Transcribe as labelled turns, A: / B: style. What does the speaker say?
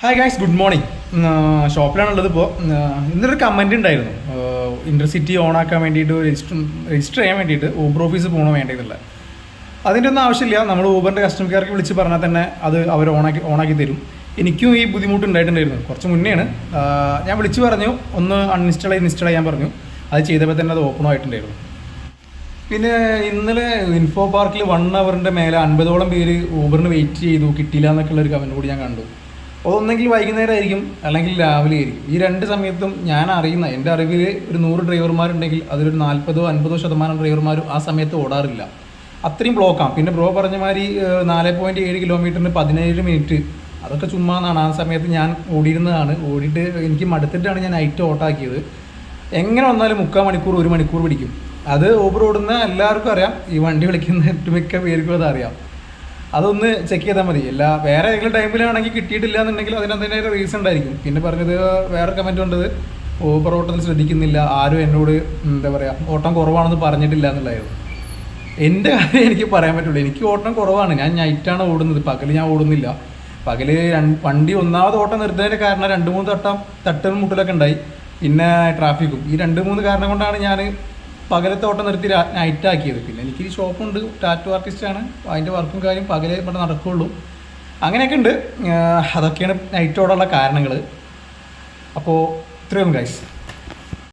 A: Hi guys, good morning. ഷോപ്പിലാണുള്ളത്. ഇപ്പോൾ ഇന്നൊരു കമൻറ്റ് ഉണ്ടായിരുന്നു, ഇൻ്റർസിറ്റി ഓണാക്കാൻ വേണ്ടിയിട്ട് രജിസ്റ്റർ ചെയ്യാൻ വേണ്ടിയിട്ട് ഊബർ ഓഫീസ് പോകണോ വേണ്ടതില്ല. അതിൻ്റെ ഒന്നും ആവശ്യമില്ല. നമ്മൾ ഊബറിൻ്റെ കസ്റ്റമർ കെയർക്ക് വിളിച്ച് പറഞ്ഞാൽ തന്നെ അത് അവർ ഓണാക്കി തരും. എനിക്കും ഈ ബുദ്ധിമുട്ട് ഉണ്ടായിട്ടുണ്ടായിരുന്നു, കുറച്ച് മുന്നെയാണ്. ഞാൻ വിളിച്ച് പറഞ്ഞു ഒന്ന് ഇൻസ്റ്റാൾ ചെയ്യാൻ പറഞ്ഞു. അത് ചെയ്തപ്പോൾ തന്നെ അത് ഓപ്പൺ ആയിട്ടുണ്ടായിരുന്നു. പിന്നെ ഇന്നലെ ഇൻഫോ പാർക്കിൽ 1 അവറിൻ്റെ മേലെ 50ഓളം പേര് ഊബറിന് വെയിറ്റ് ചെയ്തു, കിട്ടിയില്ല എന്നൊക്കെയുള്ള ഒരു കമൻറ്റ് കൂടി ഞാൻ കണ്ടു. അതൊന്നെങ്കിൽ വൈകുന്നേരം ആയിരിക്കും, അല്ലെങ്കിൽ രാവിലെ ആയിരിക്കും. ഈ രണ്ട് സമയത്തും ഞാൻ അറിയുന്ന എൻ്റെ അറിവിൽ ഒരു 100 ഡ്രൈവർമാരുണ്ടെങ്കിൽ അതിലൊരു 40-50% ഡ്രൈവർമാരും ആ സമയത്ത് ഓടാറില്ല. അത്രയും ബ്ലോക്കാണ്. പിന്നെ ബ്രോ പറഞ്ഞ മാതിരി 4.7 കിലോമീറ്ററിന് 17 മിനിറ്റ്, അതൊക്കെ ചുമ്മാ എന്നാണ്. ആ സമയത്ത് ഞാൻ ഓടിയിരുന്നതാണ്. ഓടിയിട്ട് എനിക്ക് മടുത്തിട്ടാണ് ഞാൻ നൈറ്റ് ഓട്ടാക്കിയത്. എങ്ങനെ വന്നാലും 3/4 മണിക്കൂർ 1 മണിക്കൂർ പിടിക്കും. അത് ഊബർ ഓടുന്ന എല്ലാവർക്കും അറിയാം, ഈ വണ്ടി വിളിക്കുന്ന ഒട്ടുമിക്ക പേർക്കും അതറിയാം. അതൊന്ന് ചെക്ക് ചെയ്താൽ മതി. വേറെ ഏതെങ്കിലും ടൈമിലാണെങ്കിൽ കിട്ടിയിട്ടില്ല എന്നുണ്ടെങ്കിൽ അതിനതിൻ്റെ റീസൺ ഉണ്ടായിരിക്കും. പിന്നെ പറഞ്ഞത് വേറെ കമൻറ്റ് കൊണ്ടത് ഊബർ ഓട്ടത്തിൽ ശ്രദ്ധിക്കുന്നില്ല, ആരും എന്നോട് എന്താ പറയുക ഓട്ടം കുറവാണെന്ന് പറഞ്ഞിട്ടില്ല എന്നുള്ളതായിരുന്നു. എൻ്റെ കാര്യം എനിക്ക് പറയാൻ പറ്റുള്ളൂ. എനിക്ക് ഓട്ടം കുറവാണ്. ഞാൻ നൈറ്റാണ് ഓടുന്നത്, പകൽ ഞാൻ ഓടുന്നില്ല. പകൽ വണ്ടി ഒന്നാമത് ഓട്ടം നിർത്തുന്നതിൻ്റെ കാരണം 2-3 തട്ടലും മുട്ടലൊക്കെ ഉണ്ടായി. പിന്നെ ട്രാഫിക്കും. ഈ 2-3 കാരണം കൊണ്ടാണ് ഞാൻ പകലത്തെ ഓട്ടം നിർത്തി നൈറ്റാക്കിയത്. പിന്നെ എനിക്ക് ഈ ഷോപ്പുണ്ട്, ടാറ്റു ആർട്ടിസ്റ്റാണ്. അതിൻ്റെ വർക്കും കാര്യം പകലേ ഇവിടെ നടക്കുകയുള്ളൂ. അങ്ങനെയൊക്കെ ഉണ്ട്. അതൊക്കെയാണ് നൈറ്റ് ഓടാനുള്ള കാരണങ്ങൾ. അപ്പോൾ ഇത്രയും ഗൈസ്.